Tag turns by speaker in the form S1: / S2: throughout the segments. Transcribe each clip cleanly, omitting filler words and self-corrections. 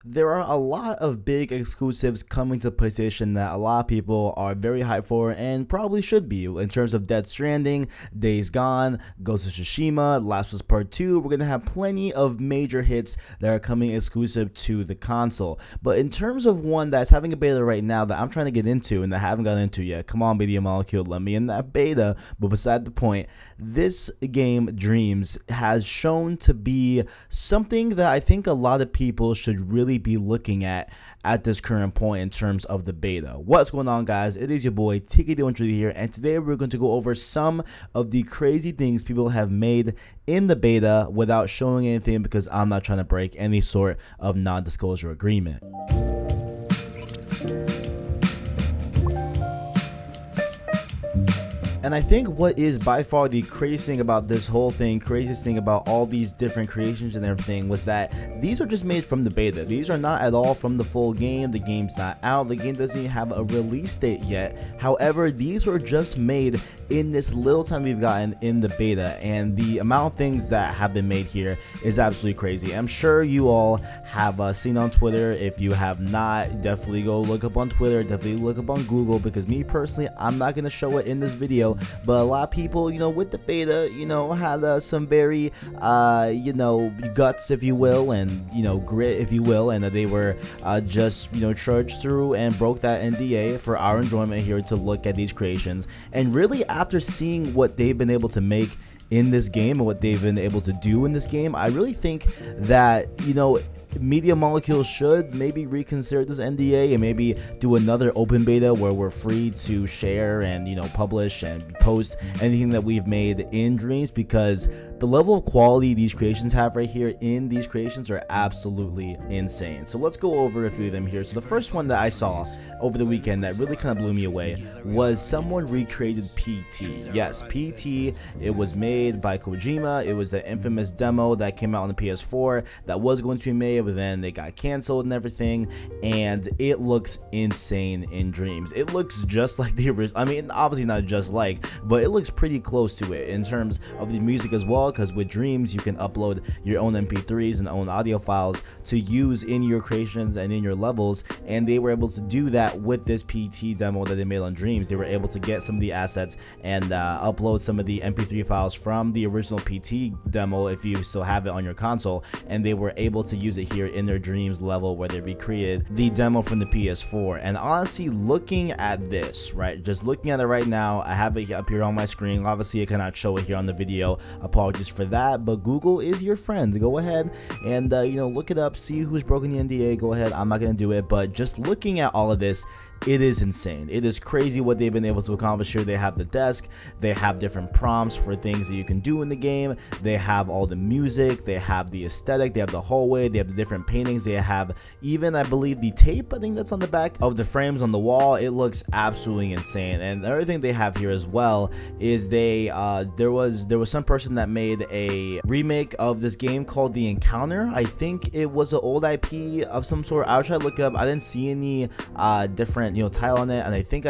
S1: There are a lot of big exclusives coming to PlayStation that a lot of people are very hyped for and probably should be, in terms of Death Stranding, Days Gone, Ghost of Tsushima, Last of Us Part 2. We're going to have plenty of major hits that are coming exclusive to the console. But in terms of one that's having a beta right now that I'm trying to get into and that I haven't gotten into yet, come on Media Molecule, let me in that beta. But beside the point, this game, Dreams, has shown to be something that I think a lot of people should really be looking at this current point in terms of the beta. What's going on, guys? It is your boy TKD130 here, and today we're going to go over some of the crazy things people have made in the beta without showing anything, because I'm not trying to break any sort of non-disclosure agreement. And I think what is by far the craziest thing about this whole thing, craziest thing about all these different creations and everything, was that these are just made from the beta. These are not at all from the full game. The game's not out. The game doesn't even have a release date yet. However, these were just made in this little time we've gotten in the beta, and the amount of things that have been made here is absolutely crazy. I'm sure you all have seen on Twitter. If you have not, definitely go look up on Twitter, definitely look up on Google, because me personally, I'm not going to show it in this video, but a lot of people, with the beta, had some very, guts, if you will, and, grit, if you will, and they were just, charged through and broke that NDA for our enjoyment here to look at these creations. And really, after seeing what they've been able to make in this game and what they've been able to do in this game, I really think that, Media Molecule should maybe reconsider this NDA and maybe do another open beta where we're free to share and publish and post anything that we've made in Dreams, because the level of quality these creations have right here in these creations are absolutely insane. So let's go over a few of them here. So the first one that I saw over the weekend that really kind of blew me away was someone recreated PT. Yes, PT. It was made by Kojima. It was the infamous demo that came out on the PS4 that was going to be made, but then they got canceled and everything, and it looks insane in Dreams. It looks just like the original. I mean, obviously not just like, but it looks pretty close to it in terms of the music as well, because with Dreams you can upload your own MP3s and own audio files to use in your creations and in your levels, and they were able to do that with this PT demo that they made on Dreams. They were able to get some of the assets and upload some of the MP3 files from the original PT demo if you still have it on your console, and they were able to use it here in their Dreams level where they recreated the demo from the PS4. And honestly, looking at this, right, just looking at it right now, I have it up here on my screen. Obviously I cannot show it here on the video, apologies for that, but Google is your friend. Go ahead and look it up, see who's broken the NDA. Go ahead, I'm not gonna do it, but just looking at all of this, it is insane. It is crazy what they've been able to accomplish here. They have the desk, they have different prompts for things that you can do in the game, they have all the music, they have the aesthetic, they have the hallway, they have the different paintings, they have even, I believe, the tape, I think that's on the back of the frames on the wall. It looks absolutely insane. And the other thing they have here as well is they there was some person that made a remake of this game called The Encounter. I think it was an old IP of some sort. I'll try to look it up. I didn't see any different title on it, and I think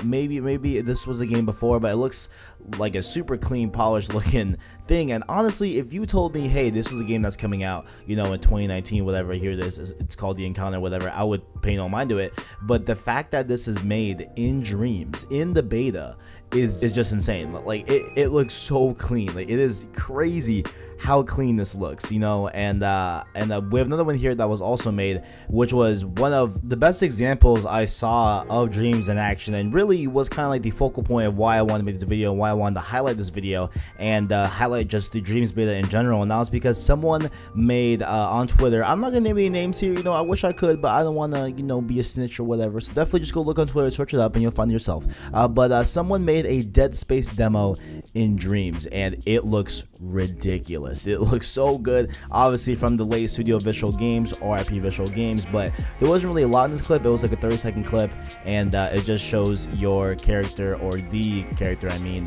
S1: maybe this was a game before, but it looks like a super clean, polished looking thing. And honestly, if you told me, hey, this was a game that's coming out in 2019, whatever, here this is, it's called The Encounter, whatever, I would pay no mind to it. But the fact that this is made in Dreams in the beta is just insane. Like it looks so clean. Like, it is crazy how clean this looks, and we have another one here that was also made, which was one of the best examples I saw of Dreams in action, and really was kind of like the focal point of why I wanted to make this video and why I wanted to highlight this video and highlight just the Dreams beta in general. And that was because someone made on Twitter, I'm not gonna name any names here, I wish I could, but I don't want to be a snitch or whatever, so definitely just go look on Twitter, search it up, and you'll find it yourself. But someone made a Dead Space demo in Dreams, and it looks ridiculous. It looks so good, obviously from the late Studio Visual Games, RIP Visual Games, but there wasn't really a lot in this clip. It was like a 30-second clip, and it just shows your character, or the character I mean,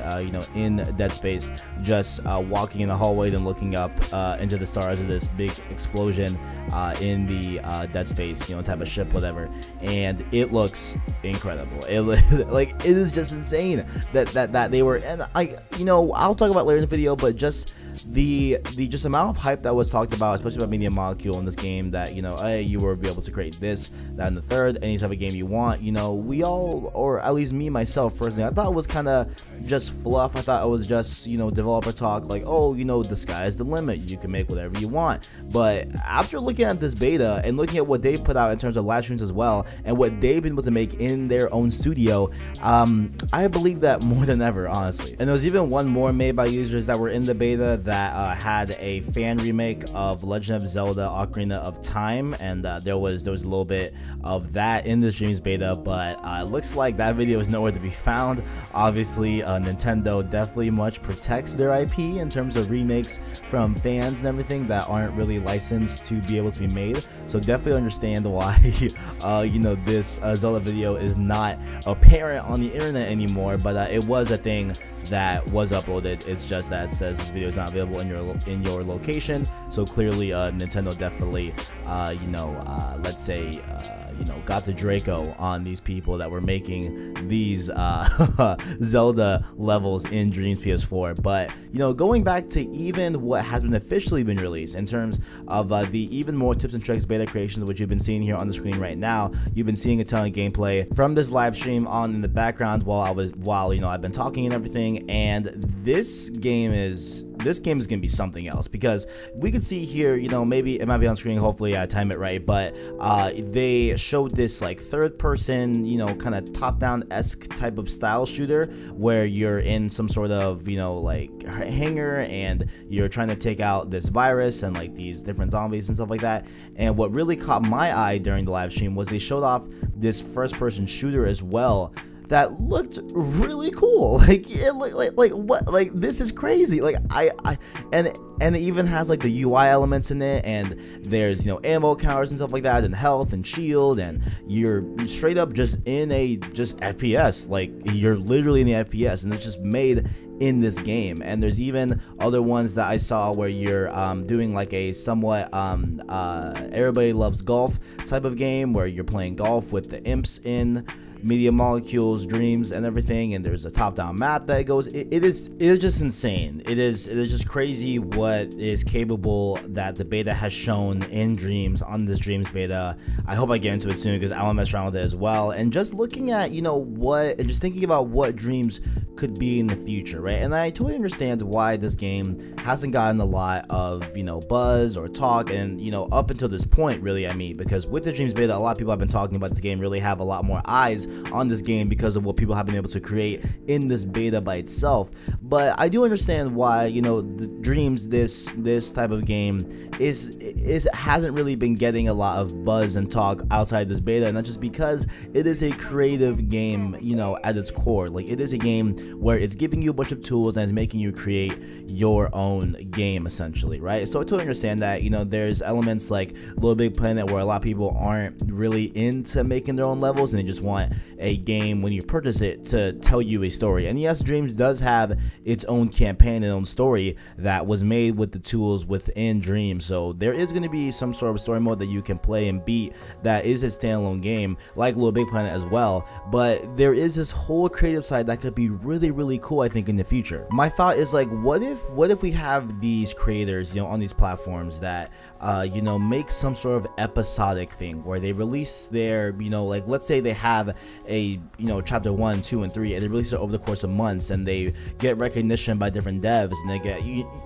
S1: in Dead Space, just walking in the hallway, then looking up into the stars of this big explosion in the Dead Space, type of ship, whatever, and it looks incredible. It is just insane that they were, and I'll talk about later in the video, but just the just amount of hype that was talked about, especially about Media Molecule in this game, that, you know, hey, you will be able to create this, that, and the third, any type of game you want. You know, we all, or at least me myself personally, I thought it was kind of just fluff. I thought it was just, you know, developer talk, like, oh, you know, the sky is the limit, you can make whatever you want. But after looking at this beta and looking at what they put out in terms of live streams as well, and what they've been able to make in their own studio, I believe that more than ever, honestly. And there was even one more made by users that were in the beta that had a fan remake of Legend of Zelda Ocarina of Time, and there was a little bit of that in the stream's beta, but it looks like that video is nowhere to be found. Obviously, Nintendo definitely much protects their IP in terms of remakes from fans and everything that aren't really licensed to be able to be made. So definitely understand why you know, this Zelda video is not apparent on the internet anymore, but it was a thing that was uploaded. It's just that it says this video is not available in your location. So clearly Nintendo definitely you know, let's say you know, got the Draco on these people that were making these Zelda levels in Dreams PS4. But, you know, going back to even what has been officially been released in terms of the even more tips and tricks beta creations, which you've been seeing here on the screen right now. You've been seeing a ton of gameplay from this live stream on in the background while you know, I've been talking and everything. And this game is gonna be something else, because we could see here, you know, maybe it might be on screen, hopefully I time it right, but they showed this like third person, you know, kind of top down esque type of style shooter where you're in some sort of, you know, like hangar and you're trying to take out this virus and like these different zombies and stuff like that. And what really caught my eye during the live stream was they showed off this first person shooter as well that looked really cool. Like it looked like what, like this is crazy. Like and it even has like the UI elements in it, and there's, you know, ammo counters and stuff like that, and health and shield, and you're straight up just in a FPS. Like you're literally in the FPS, and it's just made in this game. And there's even other ones that I saw where you're doing like a somewhat everybody loves golf type of game where you're playing golf with the imps in Media Molecules, Dreams, and everything. And there's a top-down map that goes. It is just insane. It is just crazy what is capable that the beta has shown in Dreams on this Dreams beta. I hope I get into it soon because I want to mess around with it as well. And just looking at, you know, and just thinking about what Dreams could be in the future, right? And I totally understand why this game hasn't gotten a lot of, you know, buzz or talk, and, you know, up until this point, really, I mean, because with the Dreams beta, a lot of people have been talking about this game, really have a lot more eyes on this game because of what people have been able to create in this beta by itself. But I do understand why, you know, the Dreams, this type of game hasn't really been getting a lot of buzz and talk outside this beta, and that's just because it is a creative game, you know, at its core. Like it is a game where it's giving you a bunch of tools and it's making you create your own game, essentially, right? So I totally understand that, you know, there's elements like Little Big Planet where a lot of people aren't really into making their own levels and they just want a game when you purchase it to tell you a story. And yes, Dreams does have its own campaign and own story that was made with the tools within Dreams. So there is going to be some sort of story mode that you can play and beat that is a standalone game like Little Big Planet as well. But there is this whole creative side that could be really cool, I think, in the future. My thought is like, what if we have these creators, you know, on these platforms that you know, make some sort of episodic thing where they release their, you know, like let's say they have a, you know, chapter 1, 2, and 3, and they release it over the course of months, and they get recognition by different devs, and they get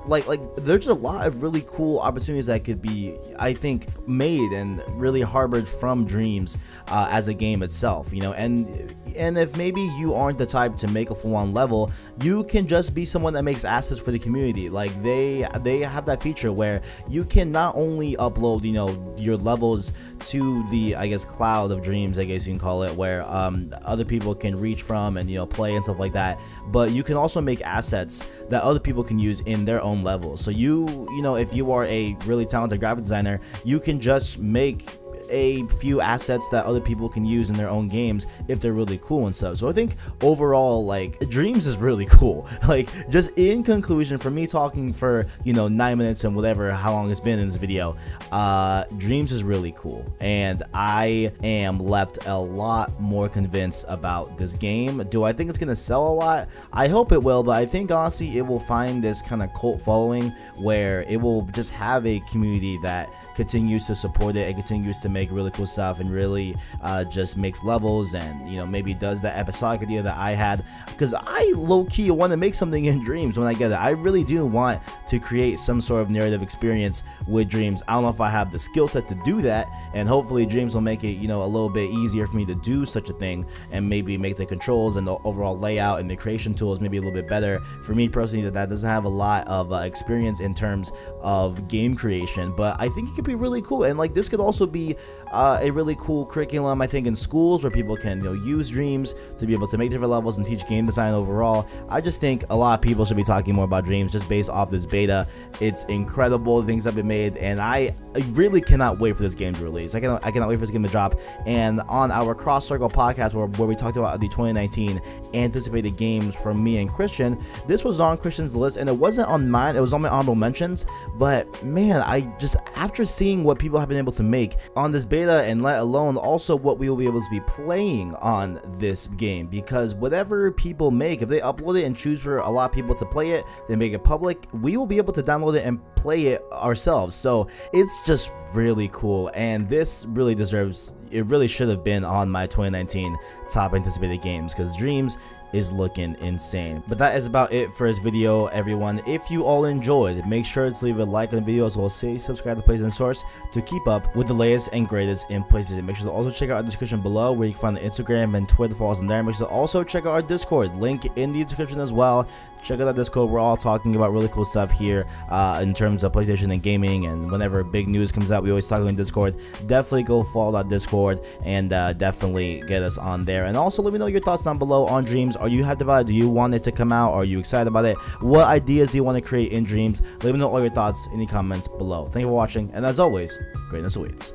S1: like there's a lot of really cool opportunities that could be, I think, made and really harbored from Dreams as a game itself, you know. And if maybe you aren't the type to make a full-on level, you can just be someone that makes assets for the community. Like they have that feature where you can not only upload, you know, your levels to the, I guess, cloud of Dreams, I guess you can call it, where other people can reach from and, you know, play and stuff like that, but you can also make assets that other people can use in their own levels. So you know, if you are a really talented graphic designer, you can just make a few assets that other people can use in their own games if they're really cool and stuff. So I think overall, like, Dreams is really cool. Like, just in conclusion, for me talking for, you know, 9 minutes and whatever, how long it's been in this video, Dreams is really cool, and I am left a lot more convinced about this game. Do I think it's gonna sell a lot? I hope it will, but I think honestly it will find this kind of cult following where it will just have a community that continues to support it and continues to make really cool stuff and really just makes levels, and, you know, maybe does that episodic idea that I had, because I low-key want to make something in Dreams when I get it. I really do want to create some sort of narrative experience with Dreams. I don't know if I have the skill set to do that, and hopefully Dreams will make it, you know, a little bit easier for me to do such a thing, and maybe make the controls and the overall layout and the creation tools maybe a little bit better. For me personally, that doesn't have a lot of experience in terms of game creation, but I think it could be really cool. And like, this could also be a really cool curriculum, I think, in schools where people can, you know, use Dreams to be able to make different levels and teach game design overall. I just think a lot of people should be talking more about Dreams just based off this beta. It's incredible, things have been made, and I really cannot wait for this game to release. I cannot wait for this game to drop. And on our Cross Circle podcast where we talked about the 2019 anticipated games from me and Christian, this was on Christian's list, and it wasn't on mine, it was on my honorable mentions. But man, I just, after seeing what people have been able to make on this beta, and let alone also what we will be able to be playing on this game, because whatever people make, if they upload it and choose for a lot of people to play it, they make it public, we will be able to download it and play it ourselves. So it's just really cool, and this really deserves, it really should have been on my 2019 top anticipated games, because Dreams is looking insane. But that is about it for this video, everyone. If you all enjoyed, make sure to leave a like on the video, as well as subscribe to PlayStation Source to keep up with the latest and greatest in PlayStation. Make sure to also check out our description below where you can find the Instagram and Twitter follows in there. Make sure to also check out our Discord, link in the description as well. Check out that Discord. We're all talking about really cool stuff here in terms of PlayStation and gaming, and whenever big news comes out, we always talk on Discord. Definitely go follow that Discord and definitely get us on there. And also let me know your thoughts down below on Dreams. Are you hyped about it? Do you want it to come out? Are you excited about it? What ideas do you want to create in Dreams? Let me know all your thoughts in the comments below. Thank you for watching, and as always, greatness awaits.